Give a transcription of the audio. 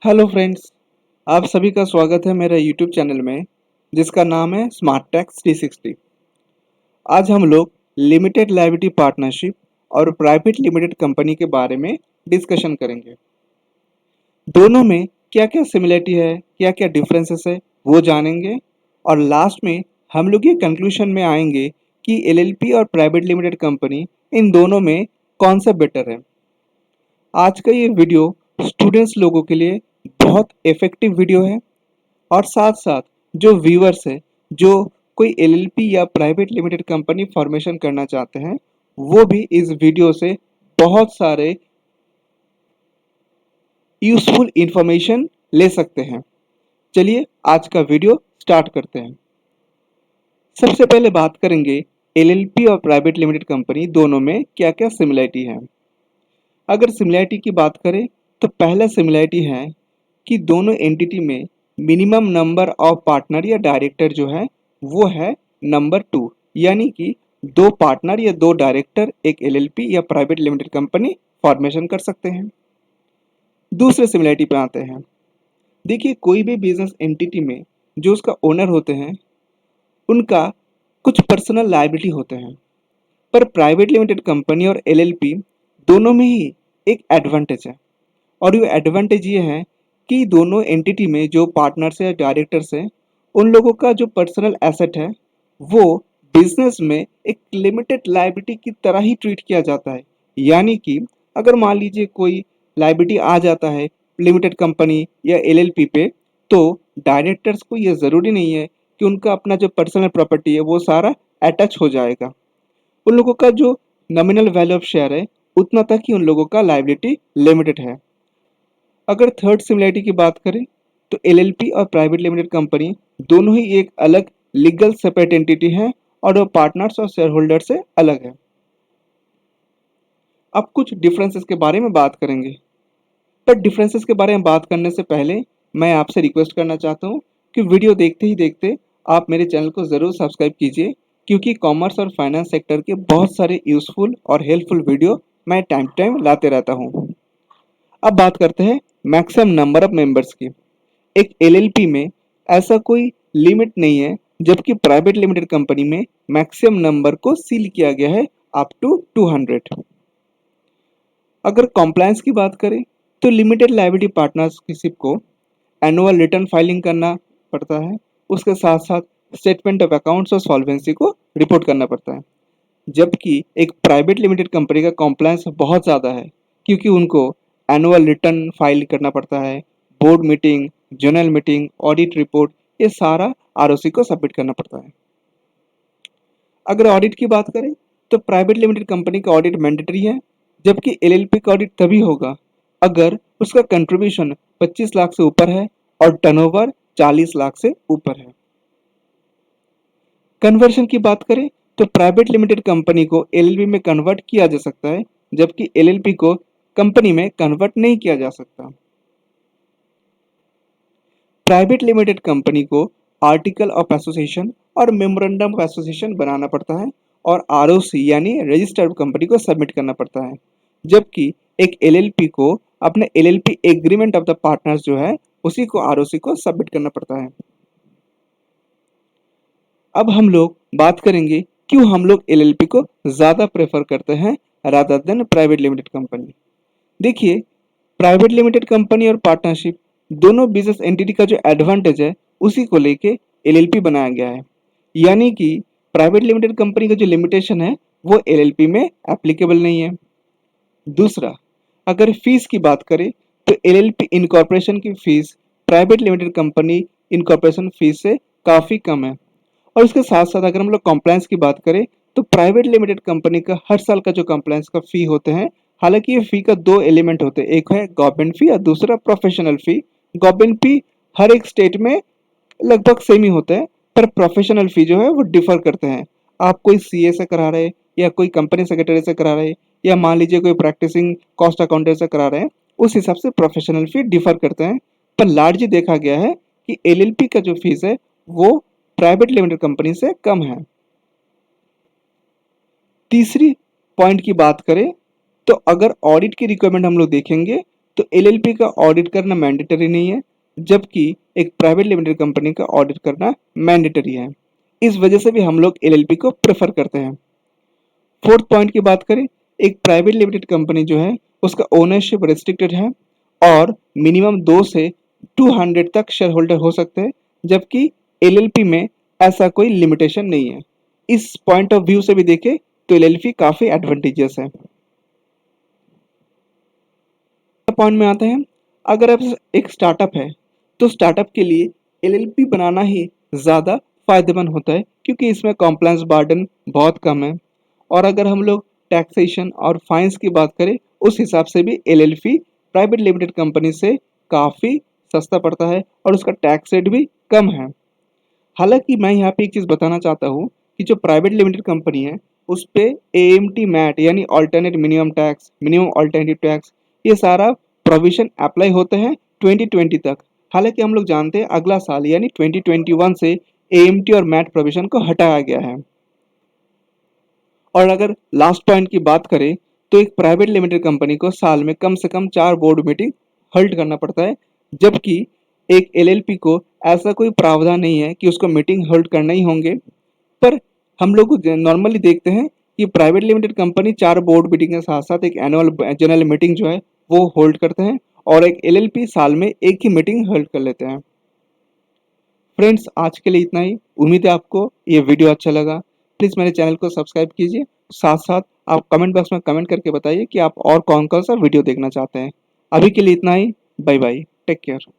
Hello friends, आप सभी का स्वागत है मेरे यूट्यूब चैनल में जिसका नाम है स्मार्ट टैक्स 360। आज हम लोग लिमिटेड लायबिलिटी पार्टनरशिप और प्राइवेट लिमिटेड कंपनी के बारे में डिस्कशन करेंगे। दोनों में क्या क्या सिमिलरिटी है, क्या क्या डिफरेंसेस है वो जानेंगे और लास्ट में हम लोग ये कंक्लूजन में आएंगे कि एलएलपी और प्राइवेट लिमिटेड कंपनी इन दोनों में कौन सा बेटर है। आज का ये वीडियो स्टूडेंट्स लोगों के लिए बहुत इफेक्टिव वीडियो है और साथ साथ जो व्यूअर्स है, जो कोई एलएलपी या प्राइवेट लिमिटेड कंपनी फॉर्मेशन करना चाहते हैं, वो भी इस वीडियो से बहुत सारे यूजफुल इंफॉर्मेशन ले सकते हैं। चलिए आज का वीडियो स्टार्ट करते हैं। सबसे पहले बात करेंगे एलएलपी और प्राइवेट लिमिटेड कंपनी दोनों में क्या क्या सिमिलरिटी है। अगर सिमिलरिटी की बात करें तो पहला सिमिलरिटी है कि दोनों एंटिटी में मिनिमम नंबर ऑफ पार्टनर या डायरेक्टर जो है वो है नंबर 2, यानी कि 2 पार्टनर या 2 डायरेक्टर एक एलएलपी या प्राइवेट लिमिटेड कंपनी फॉर्मेशन कर सकते हैं। दूसरे सिमिलरिटी पे आते हैं। देखिए, कोई भी बिजनेस एंटिटी में जो उसका ओनर होते हैं उनका कुछ पर्सनल लायबिलिटी होते हैं, पर प्राइवेट लिमिटेड कंपनी और एलएलपी दोनों में ही एक एडवांटेज है और ये एडवांटेज ये है कि दोनों एंटिटी में जो पार्टनर्स है डायरेक्टर्स हैं उन लोगों का जो पर्सनल एसेट है वो बिजनेस में एक लिमिटेड लायबिलिटी की तरह ही ट्रीट किया जाता है। यानी कि अगर मान लीजिए कोई लायबिलिटी आ जाता है लिमिटेड कंपनी या एलएलपी पे, तो डायरेक्टर्स को ये ज़रूरी नहीं है कि उनका अपना जो पर्सनल प्रॉपर्टी है वो सारा अटैच हो जाएगा। उन लोगों का जो नॉमिनल वैल्यू ऑफ शेयर है उतना तक ही उन लोगों का लायबिलिटी लिमिटेड है। अगर थर्ड सिमिलरिटी की बात करें तो एलएलपी और प्राइवेट लिमिटेड कंपनी दोनों ही एक अलग लीगल सेपरेट एंटिटी है और वो पार्टनर्स और शेयर होल्डर से अलग है। अब कुछ डिफरेंसेस के बारे में बात करेंगे, पर डिफरेंसेस के बारे में बात करने से पहले मैं आपसे रिक्वेस्ट करना चाहता हूँ कि वीडियो देखते ही देखते आप मेरे चैनल को ज़रूर सब्सक्राइब कीजिए, क्योंकि कॉमर्स और फाइनेंस सेक्टर के बहुत सारे यूज़फुल और हेल्पफुल वीडियो मैं टाइम टू टाइम लाते रहता हूँ। अब बात करते हैं मैक्सिमम नंबर ऑफ मेंबर्स की। एक एलएलपी में ऐसा कोई लिमिट नहीं है, जबकि प्राइवेट लिमिटेड कंपनी में मैक्सिमम नंबर को सील किया गया है अप टू 200। अगर कॉम्प्लायंस की बात करें तो लिमिटेड लायबिलिटी पार्टनरशिप को एनुअल रिटर्न फाइलिंग करना पड़ता है, उसके साथ साथ स्टेटमेंट ऑफ अकाउंट्स और सॉल्वेंसी को रिपोर्ट करना पड़ता है। जबकि एक प्राइवेट लिमिटेड कंपनी का कॉम्प्लायंस बहुत ज़्यादा है, क्योंकि उनको एनुअल रिटर्न फाइल करना पड़ता है, board meeting, general meeting, audit report, ये सारा आरओसी को सबमिट करना पड़ता है। अगर ऑडिट की बात करें तो प्राइवेट लिमिटेड कंपनी का ऑडिट मैंडेटरी है, जबकि एलएलपी का ऑडिट तभी होगा अगर उसका कंट्रीब्यूशन 25 लाख से ऊपर है और टर्नओवर 40 लाख से ऊपर है। कन्वर्शन की बात करें तो प्राइवेट लिमिटेड कंपनी को एलएलपी में कन्वर्ट किया जा सकता है, जबकि एलएलपी को कंपनी में कन्वर्ट नहीं किया जा सकता। प्राइवेट लिमिटेड कंपनी को आर्टिकल ऑफ एसोसिएशन और मेमोरेंडम ऑफ एसोसिएशन बनाना पड़ता है और आरओसी यानी रजिस्टर्ड कंपनी को सबमिट करना पड़ता है, जबकि एक एलएलपी को अपने LLP agreement of the partners जो है उसी को आरओसी को सबमिट करना पड़ता है। अब हम लोग बात करेंगे क्यों हम लोग एलएलपी को ज़्यादा प्रेफर करते हैं rather than private limited company. देखिए, प्राइवेट लिमिटेड कंपनी और पार्टनरशिप दोनों बिजनेस एंटिटी का जो एडवांटेज है उसी को लेके एलएलपी बनाया गया है। यानी कि प्राइवेट लिमिटेड कंपनी का जो लिमिटेशन है वो एलएलपी में एप्लीकेबल नहीं है। दूसरा, अगर फीस की बात करें तो एलएलपी इनकॉर्पोरेशन की fees private limited company incorporation fees से काफ़ी कम है। और इसके साथ साथ अगर हम लोग कॉम्प्लायंस की बात करें तो प्राइवेट लिमिटेड कंपनी का हर साल का जो कॉम्प्लायंस का फ़ी होते हैं, हालांकि ये फ़ी का 2 एलिमेंट होते हैं, एक है गवर्नमेंट फ़ी और दूसरा प्रोफेशनल फ़ी। गवर्नमेंट फ़ी हर एक स्टेट में लगभग सेम ही होता है, पर प्रोफेशनल फ़ी जो है वो डिफ़र करते हैं। आप कोई सीए से करा रहे हैं या कोई कंपनी सेक्रेटरी से करा रहे हैं या मान लीजिए कोई प्रैक्टिसिंग कॉस्ट अकाउंटेंट से करा रहे हैं, उस हिसाब से प्रोफेशनल फ़ी डिफ़र करते हैं। पर लार्जली देखा गया है कि एलएलपी का जो फीस है वो प्राइवेट लिमिटेड कंपनी से कम है। तीसरी पॉइंट की बात करें तो अगर ऑडिट की रिक्वायरमेंट हम लोग देखेंगे तो एलएलपी का ऑडिट करना मैंडेटरी नहीं है, जबकि एक प्राइवेट लिमिटेड कंपनी का ऑडिट करना मैंडेटरी है। इस वजह से भी हम लोग एलएलपी को प्रेफर करते हैं। फोर्थ पॉइंट की बात करें, एक प्राइवेट लिमिटेड कंपनी जो है उसका ओनरशिप रेस्ट्रिक्टेड है और मिनिमम 2 से 200 तक शेयर होल्डर हो सकते हैं, जबकि एलएलपी में ऐसा कोई लिमिटेशन नहीं है। इस पॉइंट ऑफ व्यू से भी देखें तो एलएलपी काफी एडवांटेजियस है। पॉइंट में आते हैं, अगर आप एक स्टार्टअप है तो स्टार्टअप के लिए एलएलपी बनाना ही ज़्यादा फायदेमंद होता है, क्योंकि इसमें कॉम्प्लायंस बर्डन बहुत कम है। और अगर हम लोग टैक्सेशन और फाइन्स की बात करें, उस हिसाब से भी एलएलपी प्राइवेट लिमिटेड कंपनी से काफ़ी सस्ता पड़ता है और उसका टैक्स रेट भी कम है। हालांकि मैं यहाँ पे एक चीज़ बताना चाहता हूँ कि जो प्राइवेट लिमिटेड कंपनी है उस पे एएमटी मैट यानी alternate minimum tax, minimum alternative tax, ये सारा प्रोविजन अप्लाई होते हैं 2020 तक। हालांकि हम लोग जानते हैं अगला साल यानी 2021 से एएमटी और मैट प्रोविजन को हटाया गया है। और अगर लास्ट पॉइंट की बात करें तो एक प्राइवेट लिमिटेड कंपनी को साल में कम से कम 4 बोर्ड मीटिंग होल्ड करना पड़ता है, जबकि एक एलएलपी को ऐसा कोई प्रावधान नहीं है कि उसको मीटिंग होल्ड करना ही होंगे। पर हम लोग नॉर्मली देखते हैं कि private limited company 4 board meeting के साथ साथ एक एनुअल जनरल मीटिंग जो है वो होल्ड करते हैं और एक एलएलपी साल में एक ही मीटिंग होल्ड कर लेते हैं। फ्रेंड्स, आज के लिए इतना ही। उम्मीद है आपको ये वीडियो अच्छा लगा। प्लीज़ मेरे चैनल को सब्सक्राइब कीजिए। साथ साथ आप कमेंट बॉक्स में कमेंट करके बताइए कि आप और कौन कौन सा वीडियो देखना चाहते हैं। अभी के लिए इतना ही। Bye bye, take care.